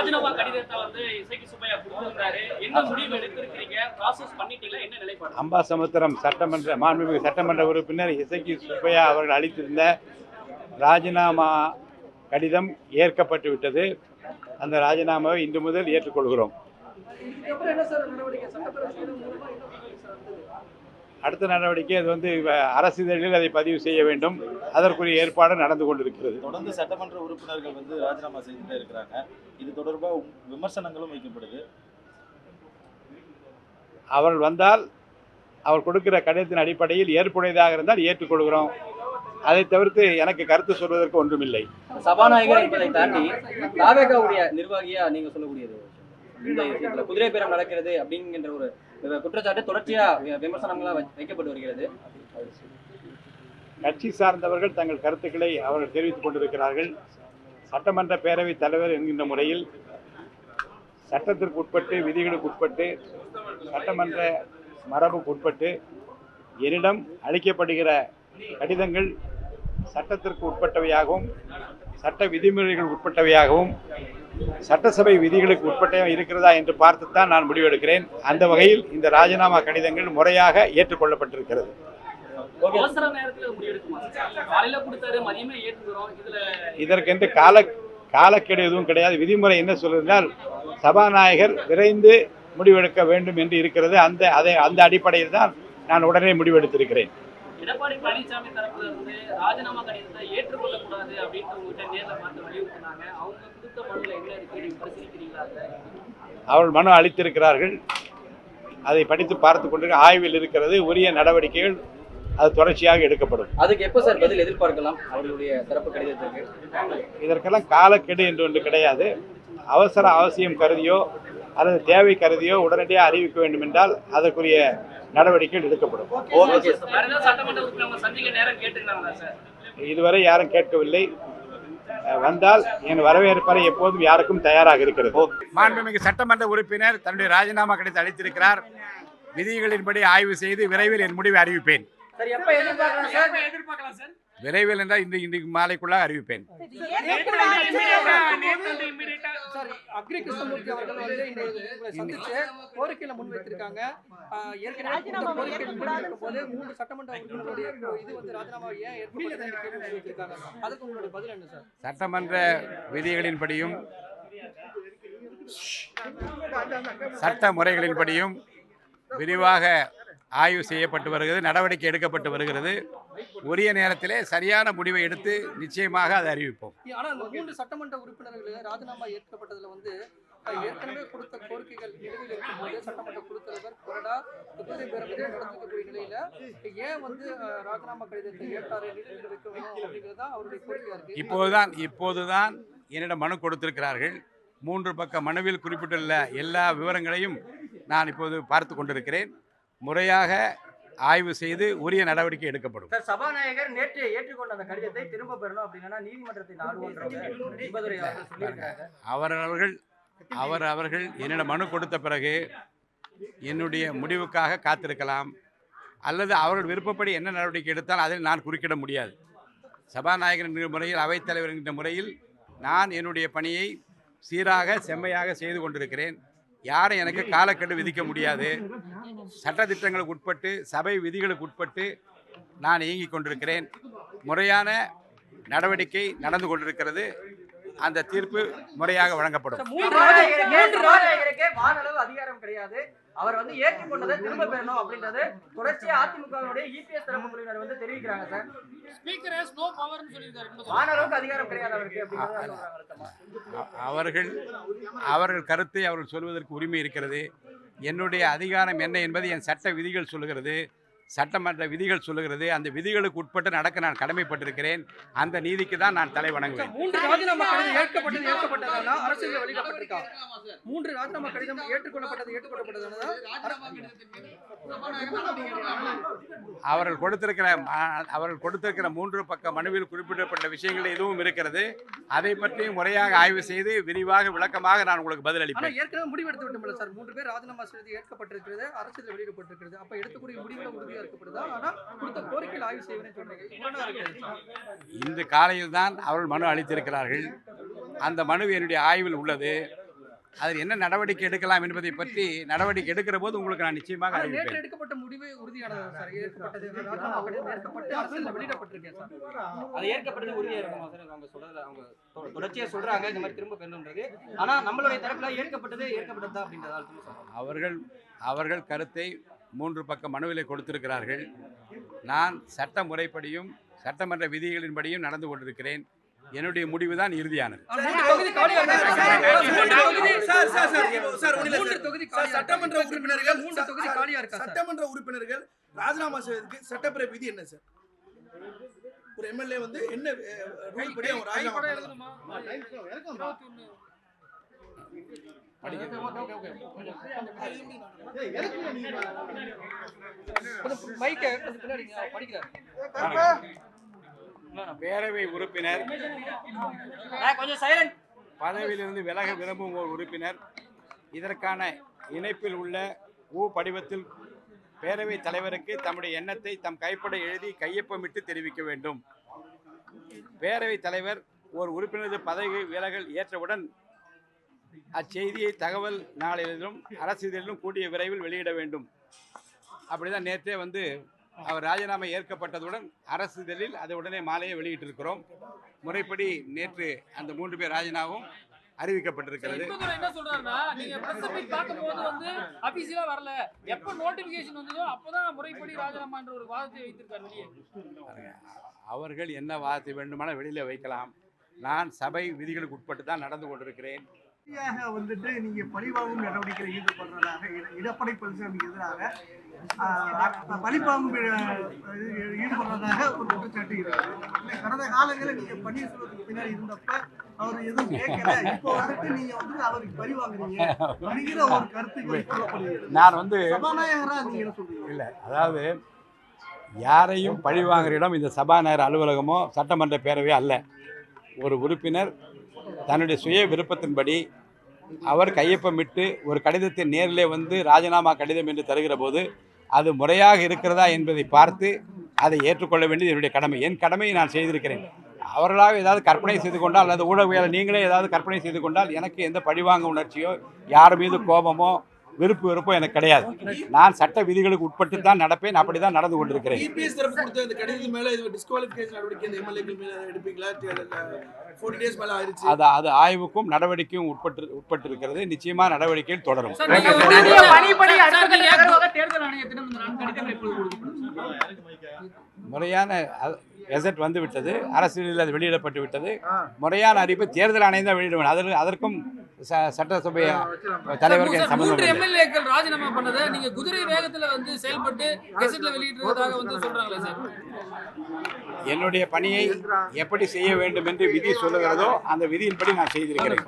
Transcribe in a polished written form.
ராஜினாமா கடிதத்தை வந்து இசைக்கு சுப்பையா கொடுத்திருந்தாரு. என்ன முடிவு எடுத்திருக்கீங்க? ப்ராசஸ் பண்ணிட்டீங்களா? என்ன நிலைப்பாடு? அம்பாசமுத்திரம் மாண்புமிகு சட்டமன்ற உறுப்பினர் இசக்கி சுப்பையா அவர்கள் அளித்திருந்த ராஜினாமா கடிதம் ஏற்கப்பட்டு விட்டது. அந்த ராஜினாமாவை இன்று முதல் ஏற்றுக்கொள்கிறோம். அடுத்த நடவடிக்கை அது வந்து அரசிதழில் அதை பதிவு செய்ய வேண்டும். அதற்குரிய ஏற்பாடு நடந்து கொண்டிருக்கிறது. தொடர்ந்து சட்டமன்ற உறுப்பினர்கள் வந்து ராஜினாமா செய்துட்டே இருக்கிறாங்க. இது தொடர்பாக விமர்சனங்களும் வைக்கப்படுது. அவர்கள் வந்தால் அவர் கொடுக்கிற கடிதத்தின் அடிப்படையில் ஏற்புடையதாக இருந்தால் ஏற்றுக்கொள்கிறோம். அதை தவிர்த்து எனக்கு கருத்து சொல்வதற்கு ஒன்றுமில்லை. சபாநாயகர் என்பதை தாண்டி தாவேகாவுடைய நிர்வாகியா நீங்க சொல்லக்கூடியது இந்த விஷயத்துல குதிரை பேரம் நடக்கிறது அப்படிங்கிற ஒரு குற்றச்சாட்டு தொடர்ச்சியா விமர்சனங்களா வைக்கப்பட்டு வருகிறது. கட்சி சார்ந்தவர்கள் தங்கள் கருத்துக்களை அவர்கள் தெரிவித்துக் கொண்டிருக்கிறார்கள். சட்டமன்ற பேரவைத் தலைவர் என்கின்ற முறையில் சட்டத்திற்கு உட்பட்டு, விதிகளுக்கு உட்பட்டு, சட்டமன்ற மரபுக்கு உட்பட்டு என்னிடம் அளிக்கப்படுகிற கடிதங்கள் சட்டத்திற்கு உட்பட்டவையாகவும், சட்ட விதிமுறைகள் உட்பட்டவையாகவும், சட்டசபை விதிகளுக்கு உட்பட்டவையாக இருக்கிறதா என்று பார்த்துத்தான் நான் முடிவெடுக்கிறேன். அந்த வகையில் இந்த ராஜினாமா கடிதங்கள் முறையாக ஏற்றுக்கொள்ளப்பட்டிருக்கிறது. அவசர நேரத்துல முடிவெடுக்குமா? காலையில கொடுத்தாரு, மதியமே ஏற்றுக்கிறோம். இதற்கென்று காலக்கெடு எதுவும் கிடையாது. விதிமுறை என்ன சொல்லுங்கள், சபாநாயகர் விரைந்து முடிவெடுக்க வேண்டும் என்று இருக்கிறது. அந்த அடிப்படையில் தான் நான் உடனே முடிவெடுத்திருக்கிறேன். எடப்பாடி பழனிசாமி தரப்புல இருந்து ராஜினாமா கடிதத்தை ஏற்றுக்கொள்ளக்கூடாது அப்படின்ட்டு உங்கள்கிட்ட நேரில் பார்த்து வலியுறுத்தினாங்க. அவங்க கொடுத்த மனுவில் என்ன இருக்கு, நீங்க பரிசீலிக்கிறீங்களா? அவர்கள் மனு அளித்திருக்கிறார்கள். அதை படித்து பார்த்து கொண்டு ஆய்வில் இருக்கிறது. உரிய நடவடிக்கைகள் அது தொடர்ச்சியாக எடுக்கப்படும். அதுக்கு எப்போ சார் பதில் எதிர்பார்க்கலாம் அவர்களுடைய தரப்பு கடிதத்திற்கு? இதற்கெல்லாம் காலக்கெடு என்று ஒன்று கிடையாது. அவசியம் கருதியோ அல்லது தேவை கருதியோ உடனடியாக அறிவிக்க வேண்டும் என்றால் அதற்குரிய நடவடிக்கைகள் எடுக்கப்படும். இதுவரை யாரும் கேட்கவில்லை. வந்தால் என் வரவேற்பறை எப்போதும் யாருக்கும் தயாராக இருக்கிறது. மாண்புமிகு சட்டமன்ற உறுப்பினர் தன்னுடைய ராஜினாமா கடிதத்தை அளித்திருக்கிறார். விதிகளின்படி ஆய்வு செய்து விரைவில் என் முடிவை அறிவிப்பேன். விரைவில் என்றால் இன்றைக்கு மாலைக்குள்ள அறிவிப்பேன். அக்ரி கிருஷ்ணமூர்த்தி அவர்கள் வந்து சந்திச்சு கோரிக்கையில முன்வைத்திருக்காங்க. போது 3 சட்டமன்ற உறுப்பினர்களுடைய இது வந்து ராஜினாமா ஏன் ஏற்பட்டிருக்காங்க, அதுக்கு உங்களுடைய பதில் என்ன சார்? சட்டமன்ற விதிகளின்படியும் சட்ட முறைகளின்படியும் விரிவாக ஆய்வு செய்யப்பட்டு வருகிறது, நடவடிக்கை எடுக்கப்பட்டு வருகிறது. உரிய நேரத்திலே சரியான முடிவை எடுத்து நிச்சயமாக அதை அறிவிப்போம். ஆனால் அந்த 3 சட்டமன்ற உறுப்பினர்கள் ராஜினாமா ஏற்கப்பட்டதில் வந்து ஏற்கனவே கொடுத்த கோரிக்கைகள் நிலுவையில் இருக்கும்போது சட்டமன்ற குழுத்தலைவர் கொறடா குதிரை பேரத்தை நடத்தக்கூடிய நிலையில ஏன் வந்து ராஜினாமா கடிதத்தை ஏற்றாரு நிலுவையில் வைக்க வேண்டும் அப்படிங்கிறதா அவருடைய கோரிக்கையா இருக்கு. இப்போதுதான் என்னிடம் மனு கொடுத்திருக்கிறார்கள். 3 பக்க மனுவில் குறிப்பிட்டுள்ள எல்லா விவரங்களையும் நான் இப்போது பார்த்து கொண்டிருக்கிறேன். முறையாக ஆய்வு செய்து உரிய நடவடிக்கை எடுக்கப்படும். சபாநாயகர் நேற்று ஏற்றுக்கொண்ட அந்த கடிதத்தை திரும்ப பெறணும் அப்படின்னா நீதிமன்றத்தை அவர்கள் என்னிடம் மனு கொடுத்த பிறகு என்னுடைய முடிவுக்காக காத்திருக்கலாம், அல்லது அவர்கள் விருப்பப்படி என்ன நடவடிக்கை எடுத்தால் அதில் நான் குறுக்கிட முடியாது. சபாநாயகர் என்கிற முறையில், அவைத்தலைவர் என்கிற முறையில் நான் என்னுடைய பணியை சீராக செம்மையாக செய்து கொண்டிருக்கிறேன். யாரும் எனக்கு காலக்கெடு விதிக்க முடியாது. சட்டத்திட்டங்களுக்கு உட்பட்டு, சபை விதிகளுக்கு உட்பட்டு நான் இயங்கிக் கொண்டிருக்கிறேன். முறையான நடவடிக்கை நடந்து கொண்டிருக்கிறது. அந்த தீர்ப்பு முறையாக வழங்கப்படும். அதிகாரம் கிடையாது, அவர் வந்து ஏற்றுக்கொண்டதை திரும்ப பெறணும் அப்படின்றது தொடர்ச்சியா அதிமுகவுடைய இபிஎஸ் தரப்பு குழுவினர் வந்து தெரிவிக்கிறாங்க சார். ஸ்பீக்கர் ஹஸ் நோ பவர்னு சொல்லிருக்காரு. மாணவருக்கு அதிகாரம் கிடையாது அவருக்கு அப்படிங்கறத அவர்கள் கருத்தை அவர்கள் சொல்வதற்கு உரிமை இருக்கிறது. என்னுடைய அதிகாரம் என்ன என்பது என் சட்ட விதிகள் சொல்லுகிறது, சட்டமன்ற விதிகள் சொல்லுகிறது. அந்த விதிகளுக்கு உட்பட்டு நடக்க நான் கடமைப்பட்டிருக்கிறேன். அந்த நீதிக்கு தான் நான் தலை வணங்குவேன். 3 ராஜினாமா கடிதம் ஏற்கப்பட்டதா அரசியல் வெளியிடப்பட்டிருக்கா? 3 ராஜினாமா கடிதம் ஏற்றுக்கொள்ளப்பட்டது அவர்கள் கொடுத்திருக்கிற 3 பக்க மனுவில் குறிப்பிடப்பட்ட விஷயங்கள் எதுவும் இருக்கிறது. அதை பற்றி முறையாக ஆய்வு செய்து விரிவாக விளக்கமாக நான் உங்களுக்கு பதில் அளிப்பேன். ஏற்கனவே முடிவெடுத்து விட்டோம்ல சார், 3 பேர் ராஜினாமா செய்து ஏற்கப்பட்டிருக்கிறது, அரசியல் வெளியிடப்பட்டிருக்கிறது. அப்ப எடுக்கக்கூடிய முடிவுல உறுதியா இருக்கப்படுதா? ஆனா கொடுத்த கோரிக்கையில் ஆய்வு செய்வேன்னு சொல்றீங்க. இன்று காலையில் தான் அவர்கள் மனு அளித்திருக்கிறார்கள். அந்த மனு என்னுடைய ஆய்வில் உள்ளது. அதில் என்ன நடவடிக்கை எடுக்கலாம் என்பதை பற்றி நடவடிக்கை எடுக்கிற போது உங்களுக்கு நான் நிச்சயமாக நேற்று அறிவிப்பேன். எடுக்கப்பட்ட முடிவு உறுதியானதா சார்? ஏற்கப்பட்டது ராஜினாமா கடிதம் ஏற்கப்பட்டு அரசியல்ல வெளியிடப்பட்டிருக்கேன் சார். அது ஏற்கப்பட்டது உறுதியா இருக்குமா சார்? அவங்க சொல்றதுல அவங்க தொடர்ச்சியா சொல்றாங்க இந்த மாதிரி திரும்ப பெறணும்ன்றது. ஆனா நம்மளுடைய தரப்புல ஏற்கப்பட்டது தான் அப்படின்றதா சார். அவர்கள் கருத்தை 3 பக்க மனுவிலை கொடுத்திருக்கிறார்கள். நான் சட்ட முறைப்படியும் சட்டமன்ற விதிகளின்படியும் நடந்து கொண்டிருக்கிறேன். என்னுடைய முடிவு தான் இறுதியானது. சட்டமன்ற உறுப்பினர்கள் ராஜினாமா செய்வதற்கு சட்டப்பேரவை விதி என்ன சார்? ஒரு எம்எல்ஏ வந்து என்ன ரூல் படி அவங்க ராஜினாமா பேரவை உறுப்பினர் கொஞ்சம் சைலண்ட். பதவியிலிருந்து விலக விரும்பும் ஒரு உறுப்பினர் இதற்கான இணைப்பில் உள்ள படிவத்தில் பேரவைத் தலைவருக்கு தம்முடைய எண்ணத்தை தம் கைப்பட எழுதி கையொப்பமிட்டு தெரிவிக்க வேண்டும். பேரவைத் தலைவர் ஒரு உறுப்பினரது பதவி விலகல் ஏற்றவுடன் அச்செய்தியை தகவல் நாளிலும் அரசிதழிலும் கூடிய விரைவில் வெளியிட வேண்டும். அப்படிதான் நேற்றே வந்து அவர் ராஜினாமா ஏற்கப்பட்டதுடன் அரசிதழில் அதை உடனே மாலையே வெளியிட்டிருக்கிறோம். முறைப்படி நேற்று அந்த 3 பேர் ராஜினாமாவும் அறிவிக்கப்பட்டிருக்கிறது. என்ன சொல்றாருன்னா, நீங்க பிரஸ் மீட் பார்க்கும்போது வந்து ஆபீஸ்ல வரல, எப்ப நோட்டிபிகேஷன் வந்ததோ அப்பதான் முறைப்படி ராஜினாமான்ற ஒரு வாதத்தை வைத்திருக்காரு வெளியே. அவர்கள் என்ன வாதத்தை வேண்டுமானால் வெளியில வைக்கலாம். நான் சபை விதிகளுக்கு உட்பட்டு தான் நடந்து கொண்டிருக்கிறேன். வந்துட்டு நீங்க பழிவாங்கும் நடவடிக்கையில் ஈடுபடுறதாக எடப்பாடி பழனிசாமிக்கு எதிராக பழிவாங்கும் ஈடுபடுறதாக ஒரு குற்றச்சாட்டு இருக்கு. கடந்த காலங்களில் நீங்க பன்னீர்செல்வத்துக்கு பின்னாடி இருந்தப்ப அவர் எதுவும் கேட்கல, இப்போ வந்துட்டு நீங்க வந்து அவருக்கு பழி வாங்குறீங்க அப்படிங்கிற ஒரு கருத்துக்கள் சொல்லப்படுகிறது. நான் வந்து சபாநாயகரா நீங்க என்ன சொல்றீங்க? இல்லை, அதாவது யாரையும் பழி வாங்குற இடம் இந்த சபாநாயகர் அலுவலகமோ சட்டமன்ற பேரவையோ அல்ல. ஒரு உறுப்பினர் தன்னுடைய சுய விருப்பத்தின்படி அவர் கையொப்பமிட்டு ஒரு கடிதத்தை நேரிலே வந்து ராஜினாமா கடிதம் என்று தருகிற போது அது முறையாக இருக்கிறதா என்பதை பார்த்து அதை ஏற்றுக்கொள்ள வேண்டியது என்னுடைய கடமை. என் கடமையை நான் செய்திருக்கிறேன். அவர்களாக ஏதாவது கற்பனை செய்து கொண்டால் அல்லது ஊடகவியலாளர் நீங்களே ஏதாவது கற்பனை செய்து கொண்டால் எனக்கு எந்த பழிவாங்க உணர்ச்சியோ யார் மீது கோபமோ விருப்பம் எனக்கு கிடையாது. நான் சட்ட விதிகளுக்கு உட்பட்டு தான் நடப்பேன். அப்படிதான் நடந்து கொண்டிருக்கிறேன். EPS தரப்பு கொடுத்த இந்த கடிதத்தின் மேல இது டிஸ்குவாலிஃபிகேஷன் நடவடிக்கை இந்த எம்எல்ஏக்கள் மேல எடுப்பீங்களா? 40 டேஸ் மேல ஆயிருச்சு. அது ஆய்வுக்கும் நடவடிக்கையும் உட்பட்டு இருக்கிறது. நிச்சயமா நடவடிக்கைகள் தொடரும். தேர்தல் ஆணையத்திடம் இந்த 4 கடிதங்கள் எப்போது கொடுக்கப்படும்? முறையான கெசட் வந்து விட்டது, அரசியலில் அது வெளியிடப்பட்டு விட்டது. முறையான அறிவிப்பு தேர்தல் ஆணையம் தான் வெளியிட வேண்டும். அதற்கும் சட்டசபை தலைவருக்கு சம்பந்தம். 3 எம்எல்ஏக்கள் ராஜினாமா பண்ணதை நீங்க குதிரை வேகத்துல வந்து செயல்பட்டு கெசட்ல வெளியிடுறதாக வந்து சொல்றாங்களே சார்? என்னுடைய பணியை எப்படி செய்ய வேண்டும் என்று விதி சொல்லுகிறதோ அந்த விதியின்படி நான் செய்திருக்கிறேன்.